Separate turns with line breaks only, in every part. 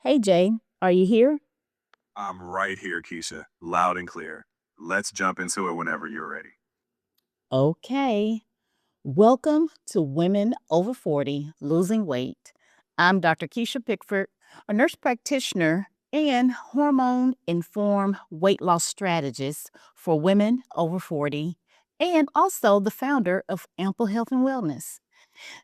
Hey Jay, are you here?
I'm right here, Kisha, loud and clear. Let's jump into it whenever you're ready.
Okay. Welcome to Women Over 40 Losing Weight. I'm Dr. Kisha Pickford, a nurse practitioner and hormone informed weight loss strategist for women over 40, and also the founder of Ample Health and Wellness.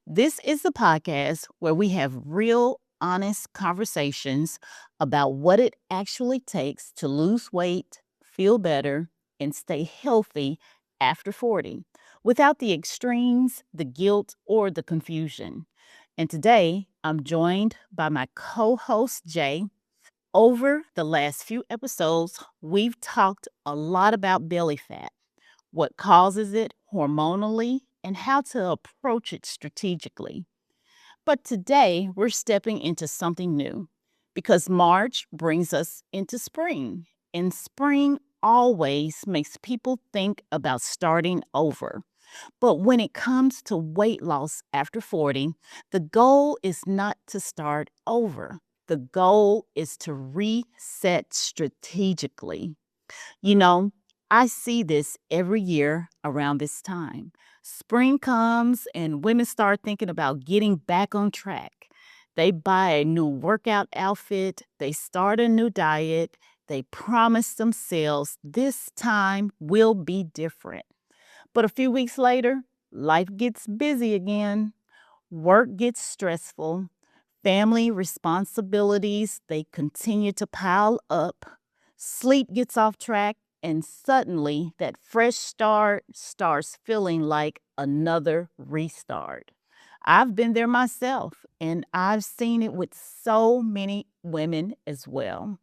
This is the podcast where we have real, honest conversations about what it actually takes to lose weight, feel better, and stay healthy after 40 without the extremes, the guilt, or the confusion. And today, I'm joined by my co host, Jay. Over the last few episodes, we've talked a lot about belly fat, what causes it hormonally, and how to approach it strategically. But today, we're stepping into something new because March brings us into spring, and spring always makes people think about starting over. But when it comes to weight loss after 40, the goal is not to start over. The goal is to reset strategically. You know, I see this every year around this time. Spring comes and women start thinking about getting back on track. They buy a new workout outfit, they start a new diet, they promise themselves this time will be different. But a few weeks later, life gets busy again, work gets stressful, family responsibilities, they continue to pile up, sleep gets off track, and suddenly that fresh start starts feeling like another restart. I've been there myself, and I've seen it with so many women as well.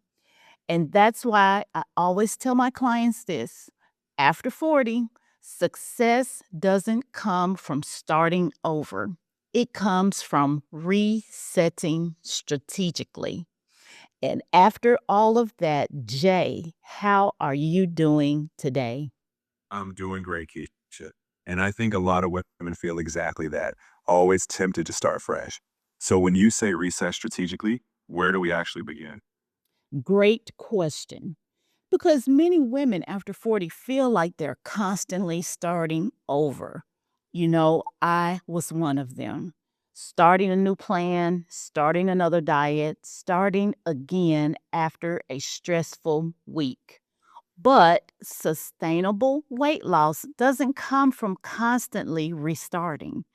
And that's why I always tell my clients this: after 40, success doesn't come from starting over, it comes from resetting strategically. And after all of that, Jay, how are you doing today?
I'm doing great, Kisha. And I think a lot of women feel exactly that, always tempted to start fresh. So when you say reset strategically, where do we actually begin?
Great question. Because many women after 40 feel like they're constantly starting over. I was one of them. Starting a new plan, starting another diet, starting again after a stressful week. But sustainable weight loss doesn't come from constantly restarting.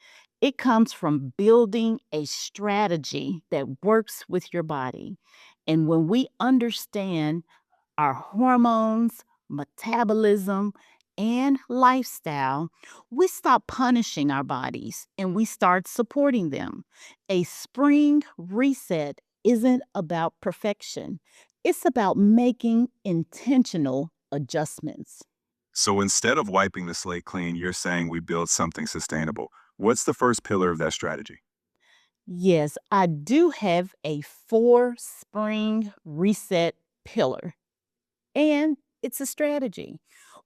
It comes from building a strategy that works with your body. And when we understand our hormones, metabolism, and lifestyle, we stop punishing our bodies and we start supporting them. A spring reset isn't about perfection, it's about making intentional adjustments.
So instead of wiping the slate clean, you're saying we build something sustainable. What's the first pillar of that strategy?
Yes, I do have a 4 spring reset pillar. And it's a strategy.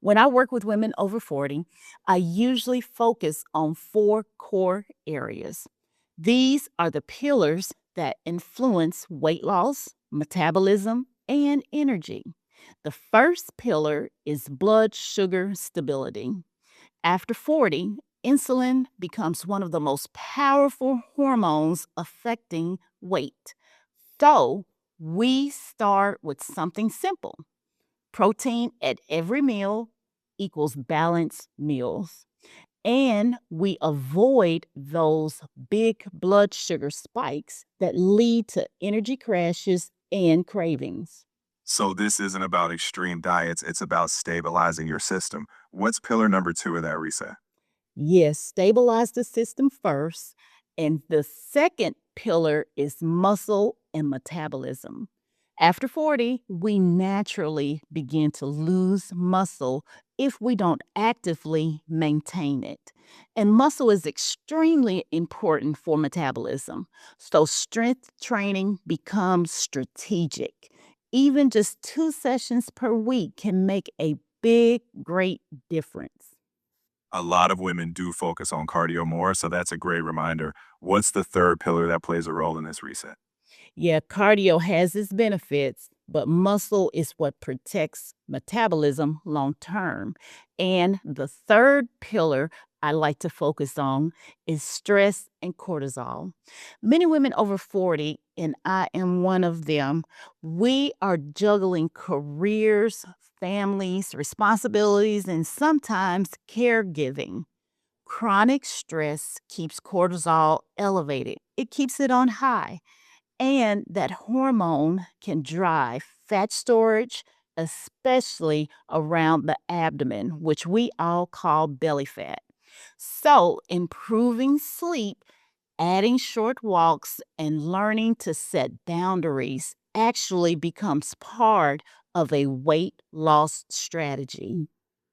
When I work with women over 40, I usually focus on 4 core areas. These are the pillars that influence weight loss, metabolism, and energy. The first pillar is blood sugar stability. After 40, insulin becomes one of the most powerful hormones affecting weight. So, we start with something simple: protein at every meal equals balanced meals. And we avoid those big blood sugar spikes that lead to energy crashes and cravings.
So this isn't about extreme diets, it's about stabilizing your system. What's pillar number two of that reset?
Yes, stabilize the system first. And the second pillar is muscle and metabolism. After 40, we naturally begin to lose muscle if we don't actively maintain it. And muscle is extremely important for metabolism. So, strength training becomes strategic. Even just 2 sessions per week can make a big, great difference.
A lot of women do focus on cardio more, so that's a great reminder. What's the third pillar that plays a role in this reset?
Yeah, cardio has its benefits, but muscle is what protects metabolism long term. And the third pillar I like to focus on is stress and cortisol. Many women over 40, and I am one of them, we are juggling careers, families, responsibilities, and sometimes caregiving. Chronic stress keeps cortisol elevated. It keeps it on high, and that hormone can drive fat storage, especially around the abdomen, which we all call belly fat. So, improving sleep, adding short walks, and learning to set boundaries actually becomes part of a weight loss strategy.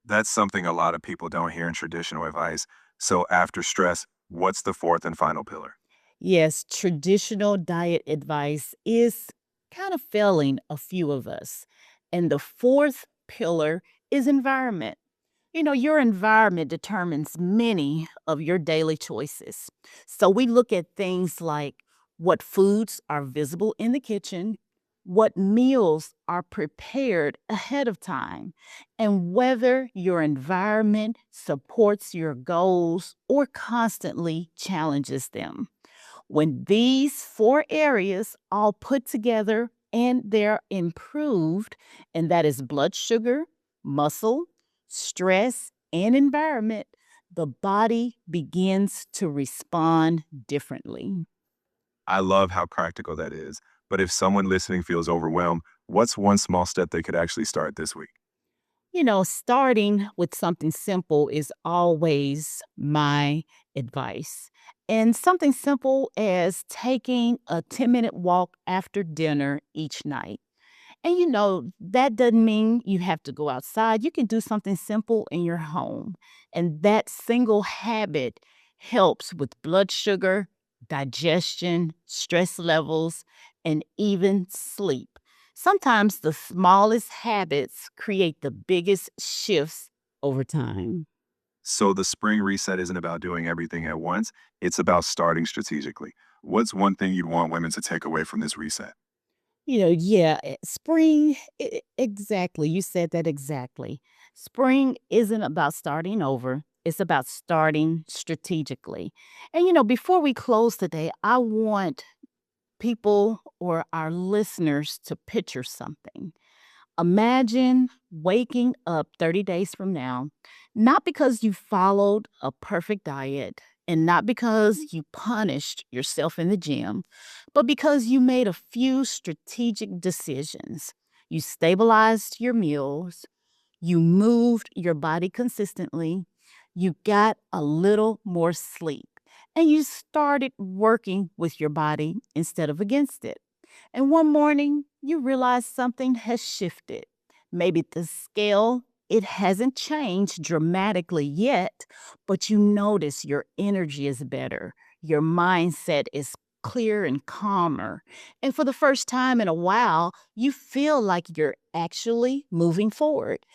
That's something a lot of people don't hear in traditional advice. So after stress, what's the fourth and final pillar?
Yes, traditional diet advice is kind of failing a few of us. And the fourth pillar is environment. Your environment determines many of your daily choices. So we look at things like what foods are visible in the kitchen, what meals are prepared ahead of time, and whether your environment supports your goals or constantly challenges them. When these four areas all put together and they're improved, and that is blood sugar, muscle, stress, and environment, the body begins to respond differently.
I love how practical that is. But if someone listening feels overwhelmed, what's one small step they could actually start this week?
Starting with something simple is always my advice. And something simple as taking a 10-minute walk after dinner each night. And that doesn't mean you have to go outside. You can do something simple in your home. And that single habit helps with blood sugar, digestion, stress levels, and even sleep. Sometimes the smallest habits create the biggest shifts over time.
So the spring reset isn't about doing everything at once, it's about starting strategically. What's one thing you'd want women to take away from this reset?
Yeah, spring, exactly. You said that exactly. Spring isn't about starting over, it's about starting strategically. And, before we close today, I want people or our listeners to picture something. Imagine waking up 30 days from now, not because you followed a perfect diet and not because you punished yourself in the gym, but because you made a few strategic decisions. You stabilized your meals, you moved your body consistently, you got a little more sleep, and you started working with your body instead of against it. And one morning, you realize something has shifted. Maybe the scale, it hasn't changed dramatically yet, but you notice your energy is better. Your mindset is clear and calmer. And for the first time in a while, you feel like you're actually moving forward.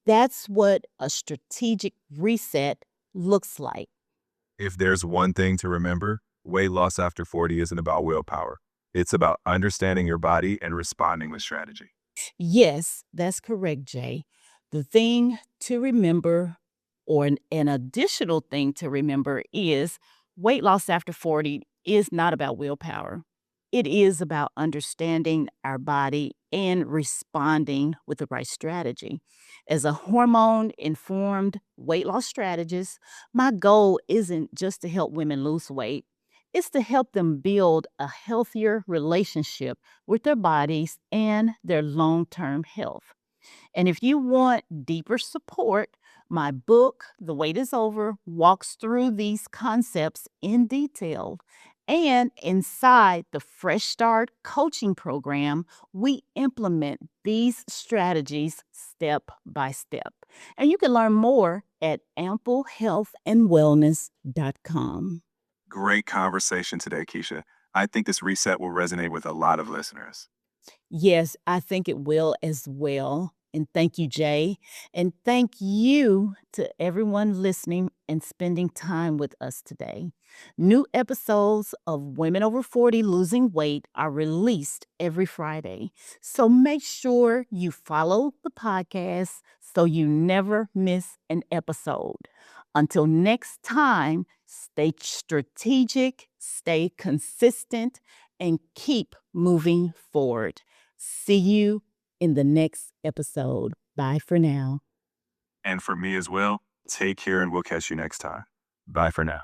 That's what a strategic reset looks like.
If there's one thing to remember, weight loss after 40 isn't about willpower. It's about understanding your body and responding with strategy.
Yes, that's correct, Jay. The thing to remember, or an additional thing to remember, is weight loss after 40 is not about willpower. It is about understanding our body and responding with the right strategy. As a hormone informed weight loss strategist, my goal isn't just to help women lose weight, it's to help them build a healthier relationship with their bodies and their long term health. And if you want deeper support, my book, The Wait Is Over, walks through these concepts in detail. And inside the Fresh Start coaching program, we implement these strategies step by step. And you can learn more at amplehealthandwellness.com.
Great conversation today, Keisha. I think this reset will resonate with a lot of listeners.
Yes, I think it will as well. And thank you, Jay. And thank you to everyone listening and spending time with us today. New episodes of Women Over 40 Losing Weight are released every Friday. So make sure you follow the podcast so you never miss an episode. Until next time, stay strategic, stay consistent, and keep moving forward. See you in the next episode. Bye for now.
And for me as well, take care and we'll catch you next time. Bye for now.